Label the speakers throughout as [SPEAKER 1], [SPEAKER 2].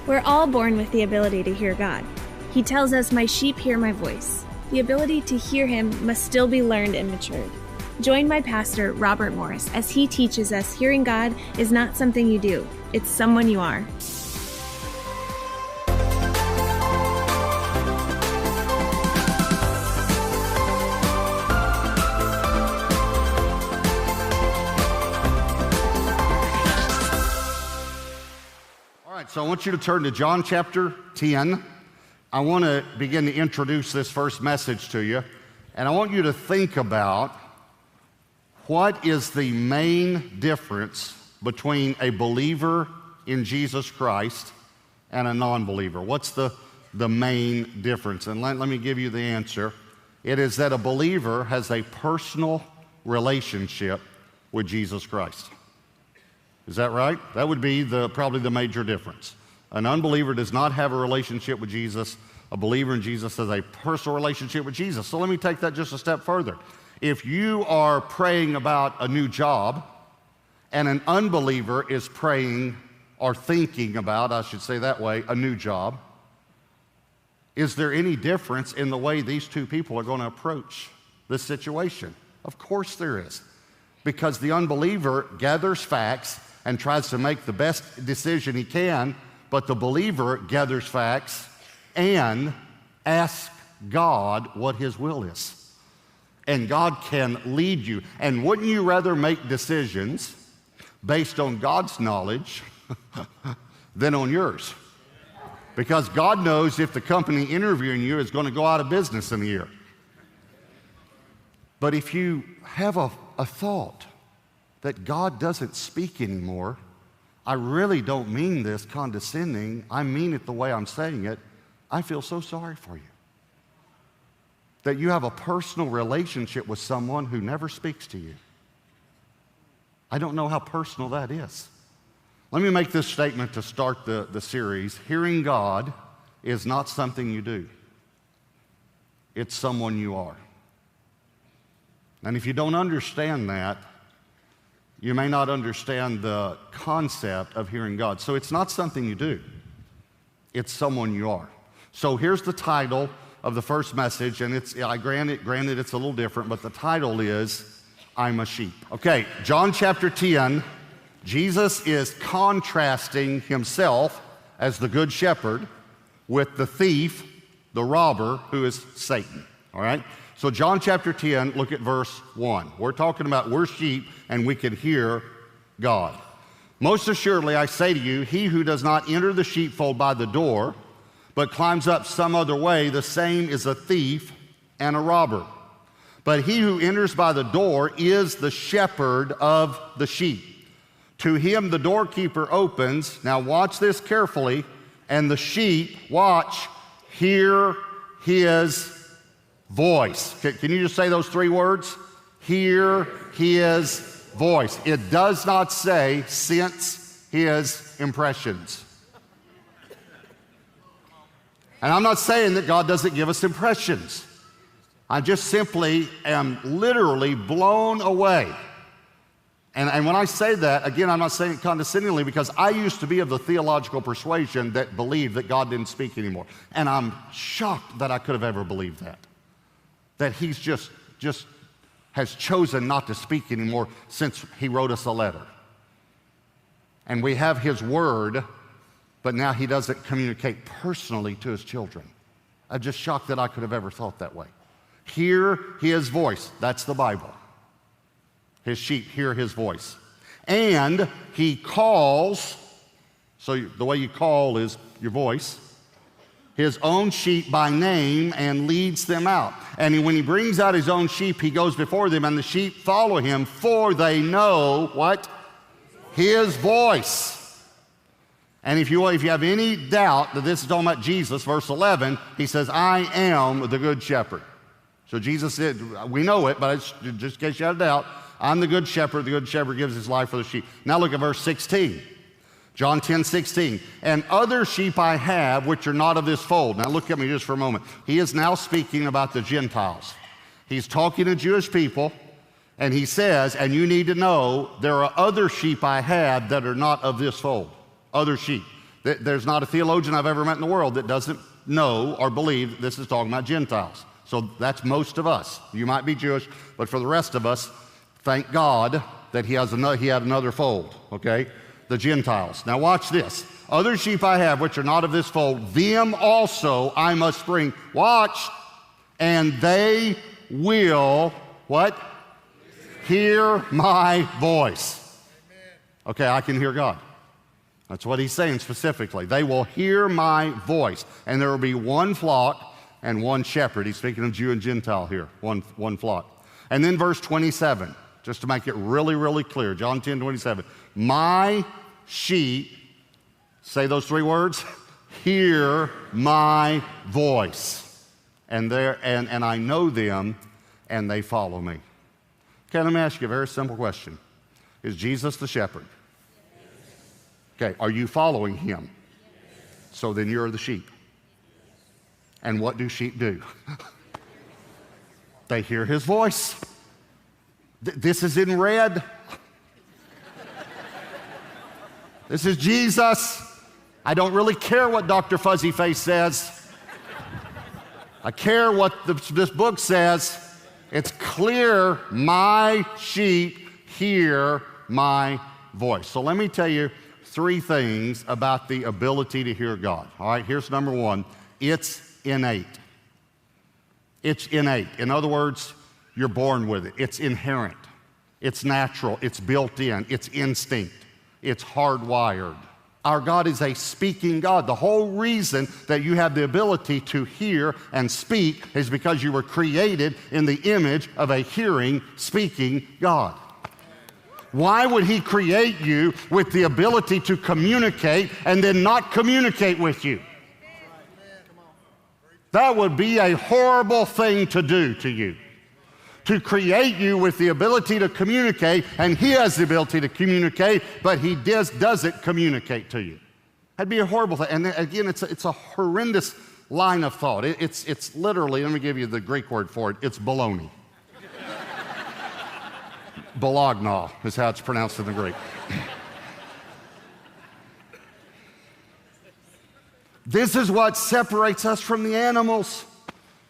[SPEAKER 1] We're all born with the ability to hear God. He tells us, "My sheep hear my voice." The ability to hear him must still be learned and matured. Join my pastor, Robert Morris, as he teaches us hearing God is not something you do, it's someone you are.
[SPEAKER 2] So I want you to turn to John chapter 10. I want to begin to introduce this first message to you, and I want you to think about what is the main difference between a believer in Jesus Christ and a non-believer. What's the main difference? And let me give you the answer. It is that a believer has a personal relationship with Jesus Christ. Is that right? That would be probably the major difference. An unbeliever does not have a relationship with Jesus. A believer in Jesus has a personal relationship with Jesus. So let me take that just a step further. If you are praying about a new job and an unbeliever is praying or thinking about, I should say that way, a new job, is there any difference in the way these two people are going to approach this situation? Of course there is. Because the unbeliever gathers facts and tries to make the best decision he can, but the believer gathers facts and asks God what his will is. And God can lead you. And wouldn't you rather make decisions based on God's knowledge than on yours? Because God knows if the company interviewing you is going to go out of business in a year. But if you have a thought that God doesn't speak anymore, I really don't mean this condescending, I mean it the way I'm saying it, I feel so sorry for you. That you have a personal relationship with someone who never speaks to you. I don't know how personal that is. Let me make this statement to start the series. Hearing God is not something you do. It's someone you are. And if you don't understand that, you may not understand the concept of hearing God. So it's not something you do. It's someone you are. So here's the title of the first message, and granted it's a little different, but the title is, I'm a sheep. Okay, John chapter 10, Jesus is contrasting himself as the good shepherd with the thief, the robber, who is Satan, all right? So John chapter 10, look at verse 1. We're talking about we're sheep and we can hear God. Most assuredly, I say to you, he who does not enter the sheepfold by the door, but climbs up some other way, the same is a thief and a robber. But he who enters by the door is the shepherd of the sheep. To him the doorkeeper opens, now watch this carefully, and the sheep, watch, hear his voice. Can you just say those three words? Hear his voice. It does not say sense his impressions. And I'm not saying that God doesn't give us impressions. I just simply am literally blown away. And when I say that, again, I'm not saying it condescendingly, because I used to be of the theological persuasion that believed that God didn't speak anymore. And I'm shocked that I could have ever believed that. That he's just has chosen not to speak anymore since he wrote us a letter. And we have his word, but now he doesn't communicate personally to his children. I'm just shocked that I could have ever thought that way. Hear his voice. That's the Bible. His sheep hear his voice. And he calls, so the way you call is your voice, his own sheep by name and leads them out. And when he brings out his own sheep, he goes before them, and the sheep follow him, for they know what? His voice. And if you have any doubt that this is talking about Jesus, verse 11, he says, I am the good shepherd. So Jesus said, we know it, but it's just in case you had a doubt, I'm the good shepherd gives his life for the sheep. Now look at verse 16. John 10:16, and other sheep I have which are not of this fold. Now look at me just for a moment. He is now speaking about the Gentiles. He's talking to Jewish people, and he says, and you need to know there are other sheep I have that are not of this fold. Other sheep. There's not a theologian I've ever met in the world that doesn't know or believe that this is talking about Gentiles. So that's most of us. You might be Jewish, but for the rest of us, thank God that he had another fold, okay? The Gentiles. Now watch this. Other sheep I have which are not of this fold, them also I must bring. Watch. And they will, what? Hear my voice. Okay, I can hear God. That's what he's saying specifically. They will hear my voice. And there will be one flock and one shepherd. He's speaking of Jew and Gentile here, one flock. And then verse 27, just to make it really, really clear, John 10:27. My sheep, say those three words, hear my voice. And I know them, and they follow me. Okay, let me ask you a very simple question. Is Jesus the shepherd? Okay, are you following him? So then you're the sheep. And what do sheep do? They hear his voice. This is in red. This is Jesus. I don't really care what Dr. Fuzzy Face says. I care what this book says. It's clear, my sheep hear my voice. So let me tell you three things about the ability to hear God. All right, here's number one. It's innate. It's innate. In other words, you're born with it. It's inherent. It's natural. It's built in. It's instinct. It's hardwired. Our God is a speaking God. The whole reason that you have the ability to hear and speak is because you were created in the image of a hearing, speaking God. Why would he create you with the ability to communicate and then not communicate with you? That would be a horrible thing to do to you. To create you with the ability to communicate, and he has the ability to communicate, but he doesn't communicate to you. That'd be a horrible thing. And then, again, it's a horrendous line of thought. It's literally, let me give you the Greek word for it, it's baloney. Bologna is how it's pronounced in the Greek. This is what separates us from the animals.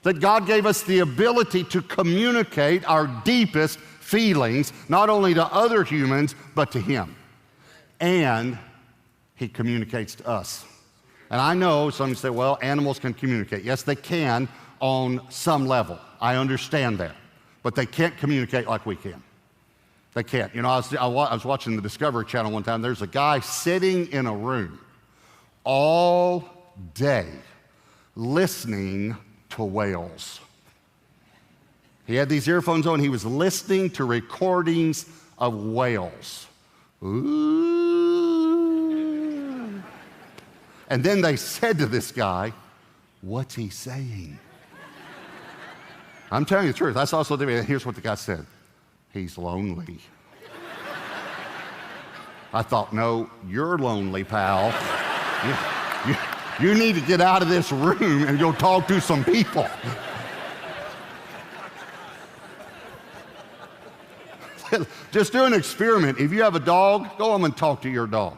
[SPEAKER 2] That God gave us the ability to communicate our deepest feelings, not only to other humans, but to him. And he communicates to us. And I know some say, well, animals can communicate. Yes, they can on some level. I understand that. But they can't communicate like we can. They can't. You know, I was watching the Discovery Channel one time. There's a guy sitting in a room all day listening to whales. He had these earphones on. He was listening to recordings of whales. Ooh. And then they said to this guy, what's he saying? I'm telling you the truth. That's also here's what the guy said. He's lonely. I thought, no, you're lonely, pal. You need to get out of this room and go talk to some people. Just do an experiment. If you have a dog, go home and talk to your dog.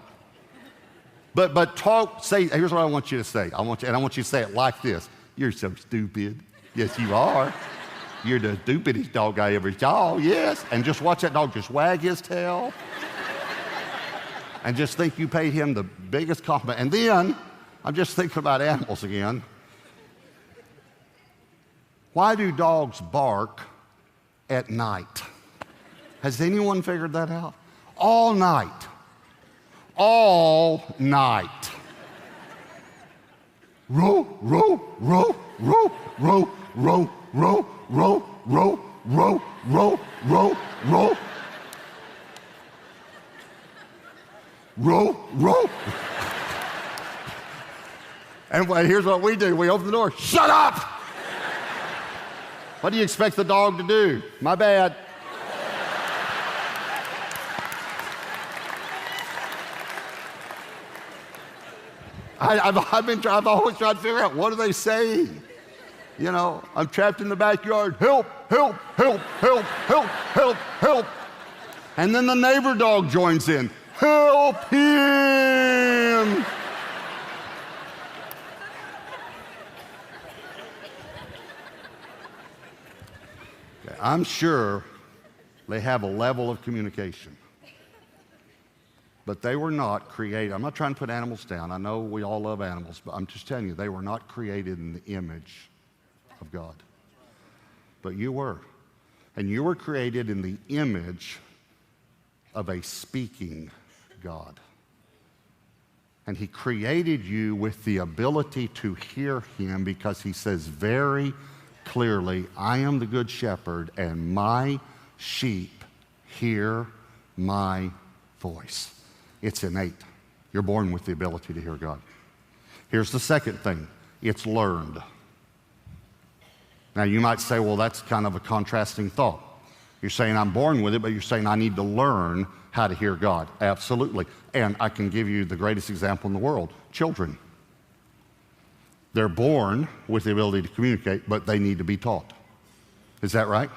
[SPEAKER 2] But say, here's what I want you to say. I want you to say it like this. You're so stupid. Yes, you are. You're the stupidest dog I ever saw, yes. And just watch that dog just wag his tail. And just think you paid him the biggest compliment. And then, I'm just thinking about animals again. Why do dogs bark at night? Has anyone figured that out? All night. All night. Row, row, row, row, row, row, row, row, row, row, row, row, row. Row, row. And here's what we do. We open the door. Shut up! What do you expect the dog to do? My bad. I've always tried to figure out, what are they saying? You know, I'm trapped in the backyard. Help, help, help, help, help, help, help. And then the neighbor dog joins in. Help him! Okay, I'm sure they have a level of communication. But they were not created. I'm not trying to put animals down. I know we all love animals, but I'm just telling you, they were not created in the image of God. But you were. And you were created in the image of a speaking God. And he created you with the ability to hear him because he says very clearly, I am the good shepherd and my sheep hear my voice. It's innate. You're born with the ability to hear God. Here's the second thing. It's learned. Now you might say, well, that's kind of a contrasting thought. You're saying I'm born with it, but you're saying I need to learn how to hear God. Absolutely. And I can give you the greatest example in the world, children. They're born with the ability to communicate, but they need to be taught. Is that right?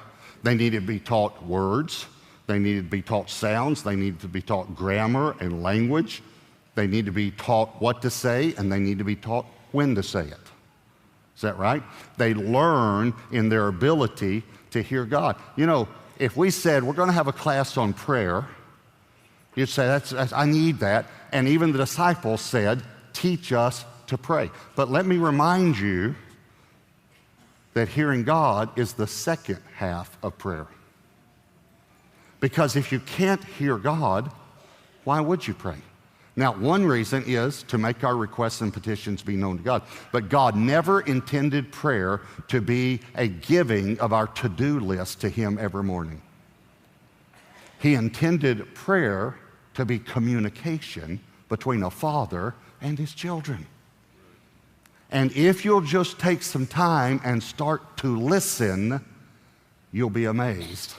[SPEAKER 2] They need to be taught words. They need to be taught sounds. They need to be taught grammar and language. They need to be taught what to say, and they need to be taught when to say it. Is that right? They learn in their ability to hear God. You know, if we said we're going to have a class on prayer, you'd say, that's, I need that. And even the disciples said, teach us to pray. But let me remind you that hearing God is the second half of prayer. Because if you can't hear God, why would you pray? Now, one reason is to make our requests and petitions be known to God. But God never intended prayer to be a giving of our to-do list to him every morning. He intended prayer to be communication between a father and his children. And if you'll just take some time and start to listen, you'll be amazed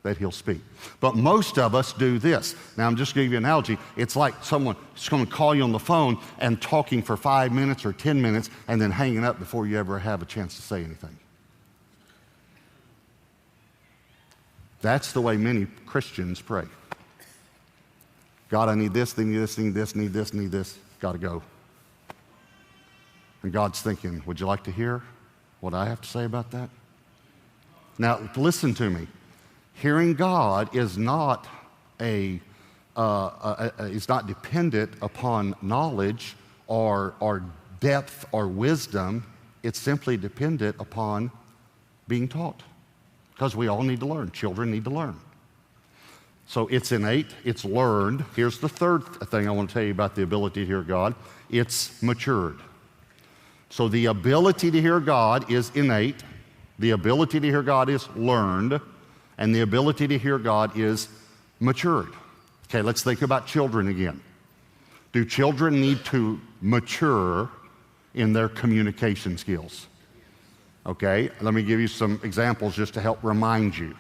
[SPEAKER 2] that he'll speak. But most of us do this. Now, I'm just going to give you an analogy. It's like someone is going to call you on the phone and talking for 5 minutes or 10 minutes and then hanging up before you ever have a chance to say anything. That's the way many Christians pray. God, I need this, need this, need this, need this, need this. Got to go. And God's thinking, would you like to hear what I have to say about that? Now, listen to me. Hearing God is not is not dependent upon knowledge or depth or wisdom. It's simply dependent upon being taught, because we all need to learn. Children need to learn. So it's innate, it's learned. Here's the third thing I want to tell you about the ability to hear God. It's matured. So the ability to hear God is innate, the ability to hear God is learned, and the ability to hear God is matured. Okay, let's think about children again. Do children need to mature in their communication skills? Okay, let me give you some examples just to help remind you.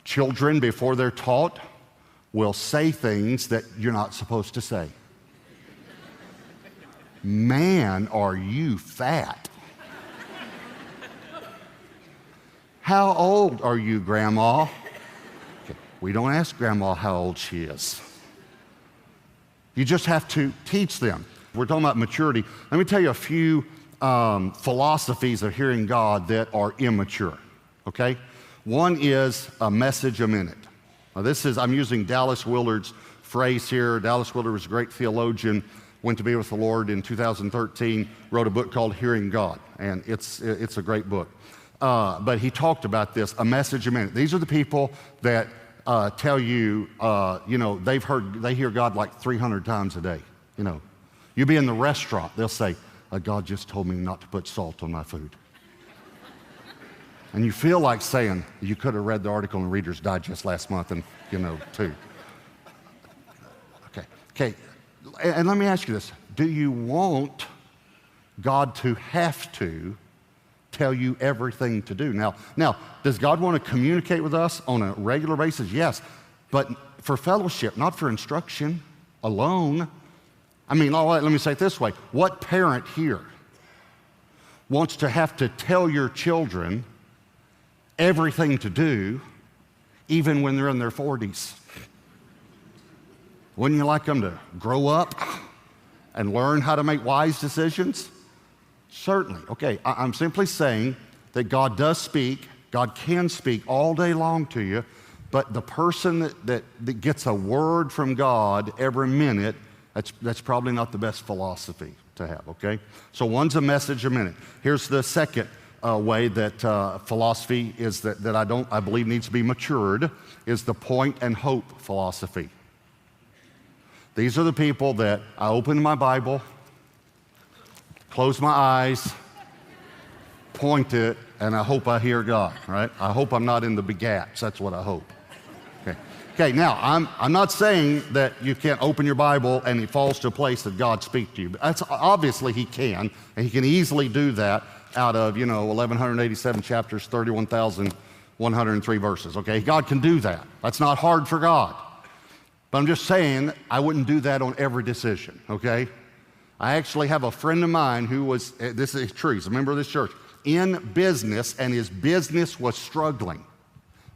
[SPEAKER 2] Children, before they're taught, will say things that you're not supposed to say. Man, are you fat? How old are you, Grandma? Okay, we don't ask Grandma how old she is. You just have to teach them. We're talking about maturity. Let me tell you a few philosophies of hearing God that are immature, okay? One is a message a minute. Now I'm using Dallas Willard's phrase here. Dallas Willard was a great theologian, went to be with the Lord in 2013, wrote a book called Hearing God, and it's a great book. But he talked about this, a message a minute. These are the people that tell you, they hear God like 300 times a day. You know, you be in the restaurant, they'll say, God just told me not to put salt on my food. And you feel like saying, you could have read the article in Reader's Digest last month and, too. Okay. And let me ask you this. Do you want God to have to tell you everything to do? Now, does God want to communicate with us on a regular basis? Yes, but for fellowship, not for instruction alone. I mean, let me say it this way. What parent here wants to have to tell your children everything to do, even when they're in their 40s? Wouldn't you like them to grow up and learn how to make wise decisions? Certainly. Okay, I'm simply saying that God does speak, God can speak all day long to you, but the person that gets a word from God every minute, that's probably not the best philosophy to have, okay? So one's a message a minute. Here's the second way that philosophy is that I believe needs to be matured, is the point and hope philosophy. These are the people that I open my Bible, close my eyes, point it, and I hope I hear God, right? I hope I'm not in the begats. That's what I hope. Okay, now, I'm not saying that you can't open your Bible and it falls to a place that God speaks to you. But that's, obviously, He can, and He can easily do that out of, 1,187 chapters, 31,103 verses, okay? God can do that. That's not hard for God. But I'm just saying I wouldn't do that on every decision, okay? I actually have a friend of mine who was, this is true, he's a member of this church, in business, and his business was struggling.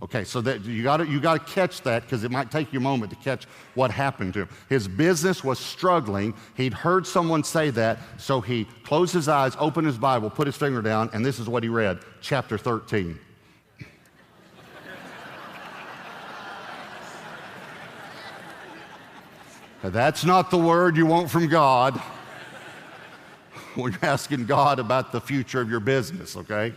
[SPEAKER 2] Okay, so that you got to catch that, because it might take you a moment to catch what happened to him. His business was struggling. He'd heard someone say that, so he closed his eyes, opened his Bible, put his finger down, and this is what he read, chapter 13. Now, that's not the word you want from God when you're asking God about the future of your business, okay?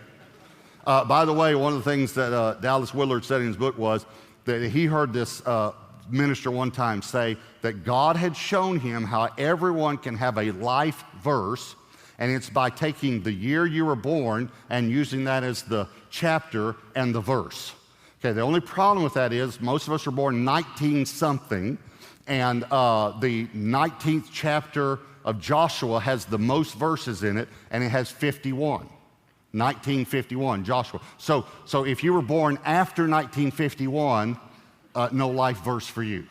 [SPEAKER 2] By the way, one of the things that Dallas Willard said in his book was that he heard this minister one time say that God had shown him how everyone can have a life verse, and it's by taking the year you were born and using that as the chapter and the verse. Okay, the only problem with that is most of us are born 19-something, and the 19th chapter of Joshua has the most verses in it, and it has 51. 1951, Joshua. So if you were born after 1951, no life verse for you.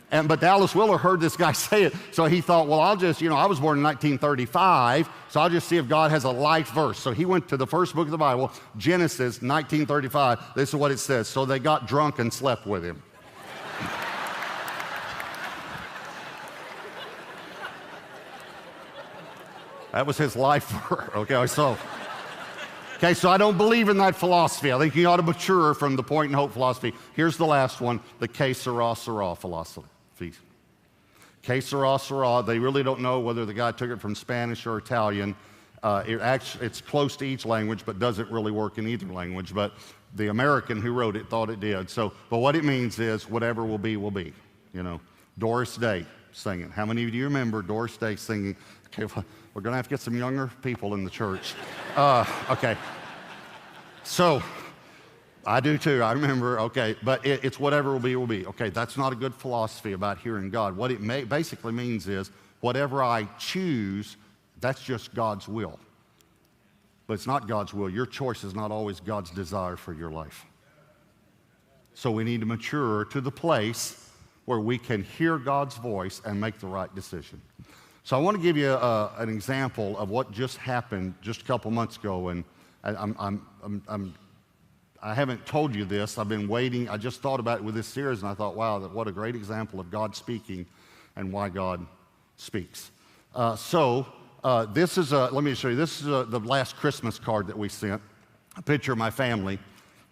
[SPEAKER 2] But Dallas Willard heard this guy say it, so he thought, well, I'll just, I was born in 1935, so I'll just see if God has a life verse. So he went to the first book of the Bible, Genesis 1935. This is what it says. So they got drunk and slept with him. That was his life verse. Okay, so I don't believe in that philosophy. I think you ought to mature from the point and hope philosophy. Here's the last one, the que sera, sera philosophy. Que sera, sera, they really don't know whether the guy took it from Spanish or Italian. It's close to each language, but doesn't really work in either language. But the American who wrote it thought it did. But what it means is whatever will be, will be. Doris Day singing. How many of you remember Doris Day singing? Okay, well, we're going to have to get some younger people in the church. Okay. So, I do too, I remember, okay, but it's whatever will be, will be. Okay, that's not a good philosophy about hearing God. What it basically means is whatever I choose, that's just God's will. But it's not God's will. Your choice is not always God's desire for your life. So we need to mature to the place where we can hear God's voice and make the right decision. So I want to give you an example of what just happened just a couple months ago, and I haven't told you this. I've been waiting. I just thought about it with this series, and I thought, wow, what a great example of God speaking and why God speaks. This is let me show you. This is the last Christmas card that we sent, a picture of my family.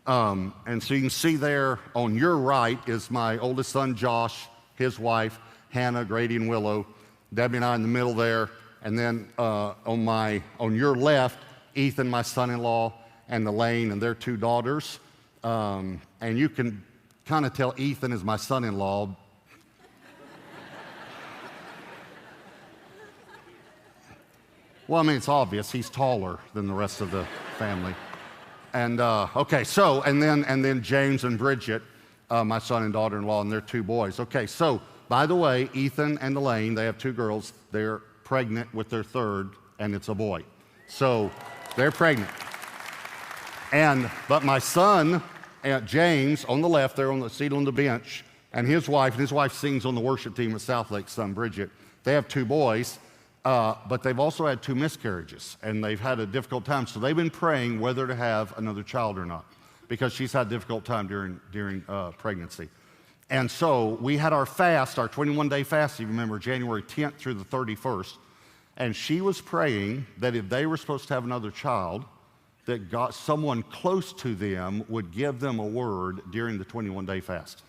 [SPEAKER 2] And so you can see there on your right is my oldest son, Josh, his wife, Hannah, Grady, and Willow. Debbie and I in the middle there, and then on your left, Ethan, my son-in-law, and Elaine and their two daughters. And you can kind of tell Ethan is my son-in-law. Well, I mean, it's obvious. He's taller than the rest of the family. And and then James and Bridget, my son and daughter-in-law, and their two boys. Okay, so by the way, Ethan and Elaine, they have two girls. They're pregnant with their third, and it's a boy. So they're pregnant. But my son, James, on the left, there on the seat on the bench, and his wife sings on the worship team at Southlake, son Bridget. They have two boys, but they've also had two miscarriages, and they've had a difficult time. So they've been praying whether to have another child or not, because she's had a difficult time during pregnancy. And so we had our fast, our 21-day fast, if you remember, January 10th through the 31st. And she was praying that if they were supposed to have another child, that God, someone close to them would give them a word during the 21-day fast.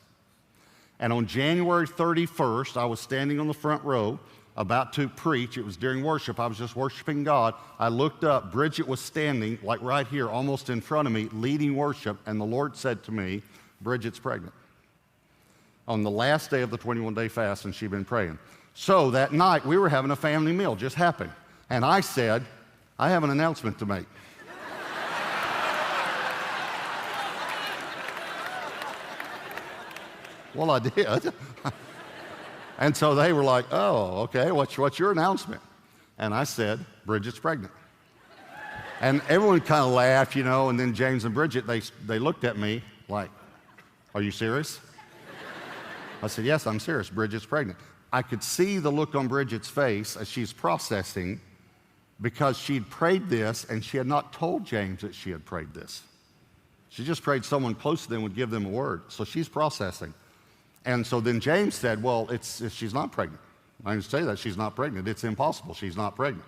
[SPEAKER 2] And on January 31st, I was standing on the front row about to preach. It was during worship. I was just worshiping God. I looked up. Bridget was standing like right here, almost in front of me, leading worship. And the Lord said to me, Bridget's pregnant. On the last day of the 21-day fast, and she'd been praying. So that night, we were having a family meal, just happened. And I said, I have an announcement to make. Well, I did. And so they were like, oh, okay, what's your announcement? And I said, Bridget's pregnant. And everyone kind of laughed, you know, and then James and Bridget, they looked at me like, are you serious? I said, yes, I'm serious. Bridget's pregnant. I could see the look on Bridget's face as she's processing because she'd prayed this and she had not told James that she had prayed this. She just prayed someone close to them would give them a word. So she's processing. And so then James said, well, she's not pregnant. I didn't say that. She's not pregnant. It's impossible. She's not pregnant.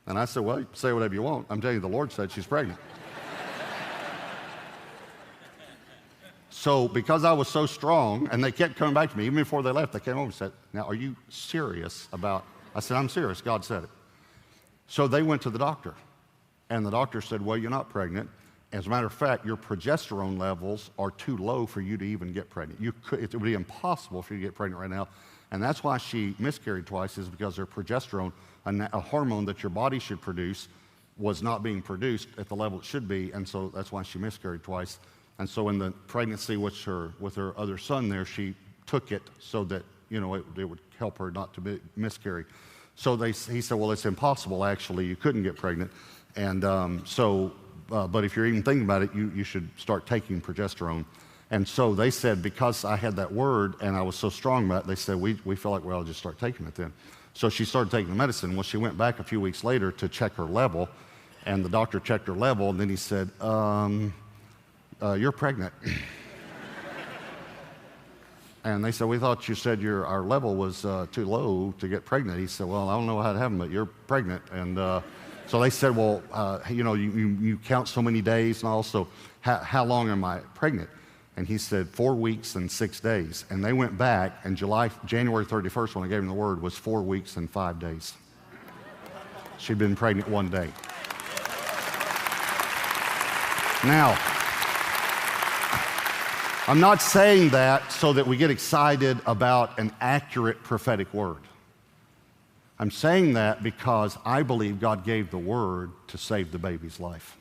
[SPEAKER 2] And I said, well, you say whatever you want. I'm telling you, the Lord said she's pregnant. So because I was so strong, and they kept coming back to me, even before they left, they came over and said, now, are you serious about, I said, I'm serious. God said it. So they went to the doctor, and the doctor said, well, you're not pregnant. As a matter of fact, your progesterone levels are too low for you to even get pregnant. It would be impossible for you to get pregnant right now. And that's why she miscarried twice, is because her progesterone, a hormone that your body should produce, was not being produced at the level it should be. And so that's why she miscarried twice. And so in the pregnancy with her other son there, she took it so that, you know, it would help her not to miscarry. So he said, well, it's impossible, actually. You couldn't get pregnant. And but if you're even thinking about it, you should start taking progesterone. And so they said, because I had that word and I was so strong about it, they said, we feel like, well, I'll just start taking it then. So she started taking the medicine. Well, she went back a few weeks later to check her level, and the doctor checked her level, and then he said, you're pregnant. And they said, we thought you said our level was too low to get pregnant. He said, well, I don't know how to have them, but you're pregnant. And so they said, well, you know, you count so many days, and also, how long am I pregnant? And he said, 4 weeks and 6 days. And they went back, and January 31st, when I gave him the word, was 4 weeks and 5 days. She'd been pregnant 1 day. Now, I'm not saying that so that we get excited about an accurate prophetic word. I'm saying that because I believe God gave the word to save the baby's life,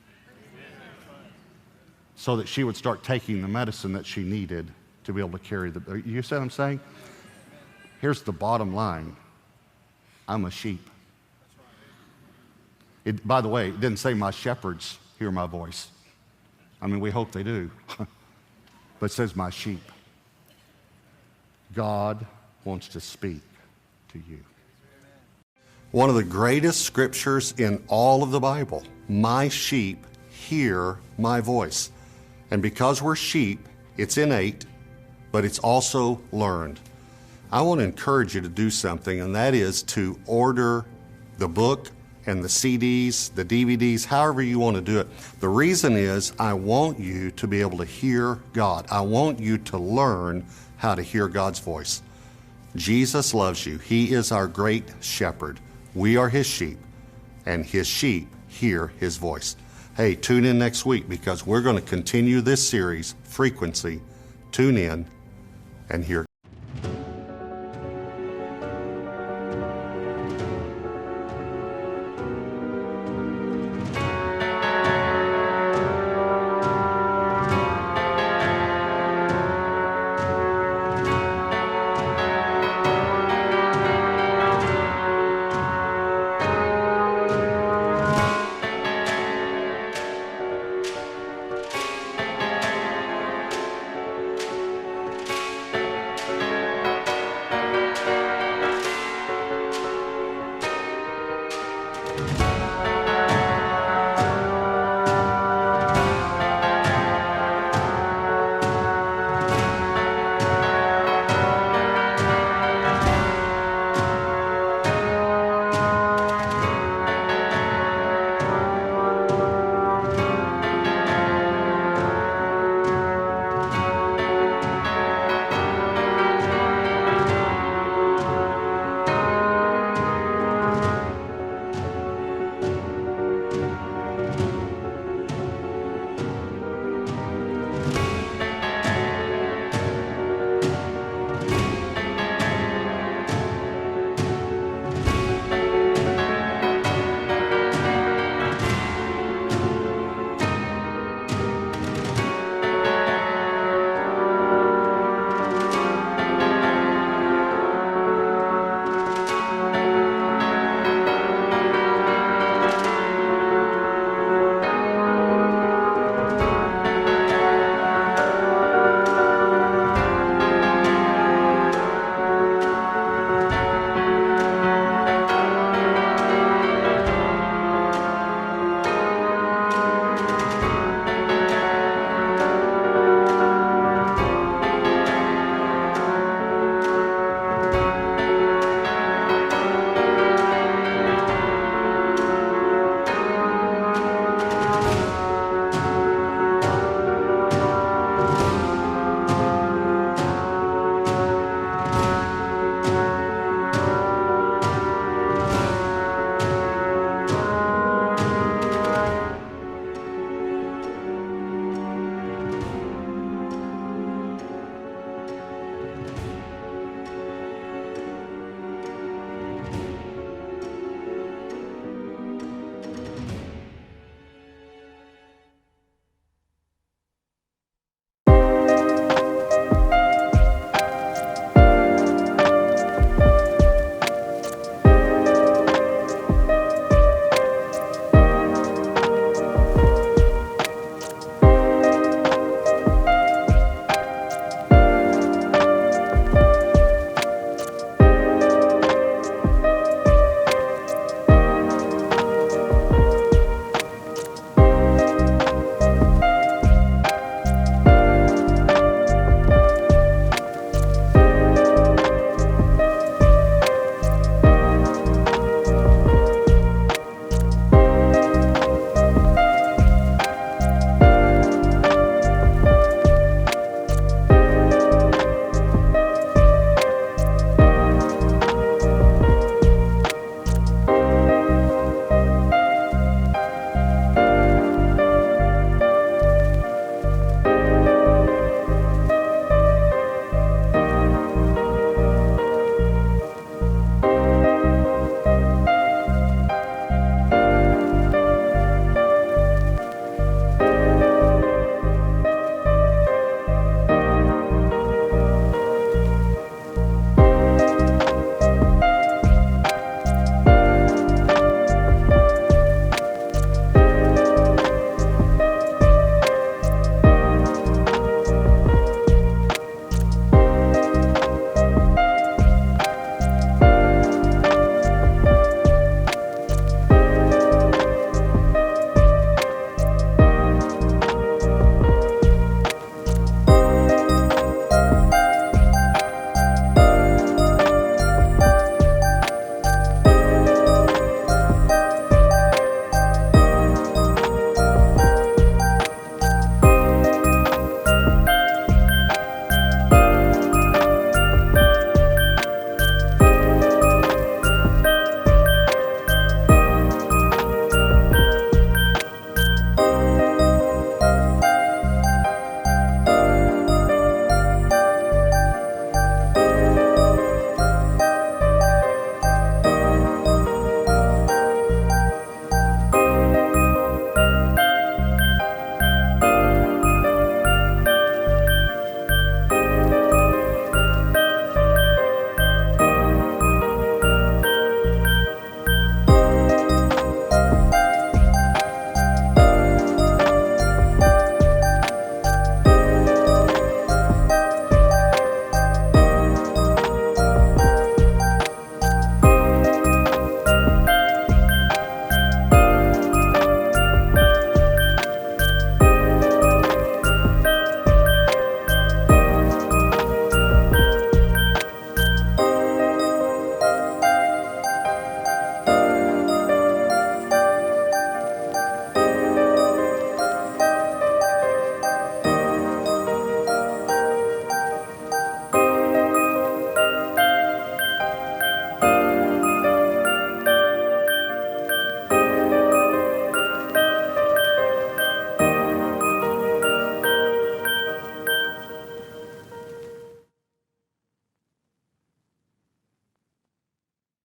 [SPEAKER 2] so that she would start taking the medicine that she needed to be able to carry the. You see what I'm saying? Here's the bottom line. I'm a sheep. By the way, it didn't say my shepherds hear my voice. I mean, we hope they do. But it says my sheep. God wants to speak to you. One of the greatest scriptures in all of the Bible, my sheep hear my voice. And because we're sheep, it's innate, but it's also learned. I want to encourage you to do something, and that is to order the book and the CDs, the DVDs, however you want to do it. The reason is I want you to be able to hear God. I want you to learn how to hear God's voice. Jesus loves you. He is our great shepherd. We are his sheep, and his sheep hear his voice. Hey, tune in next week, because we're going to continue this series, Frequency. Tune in and hear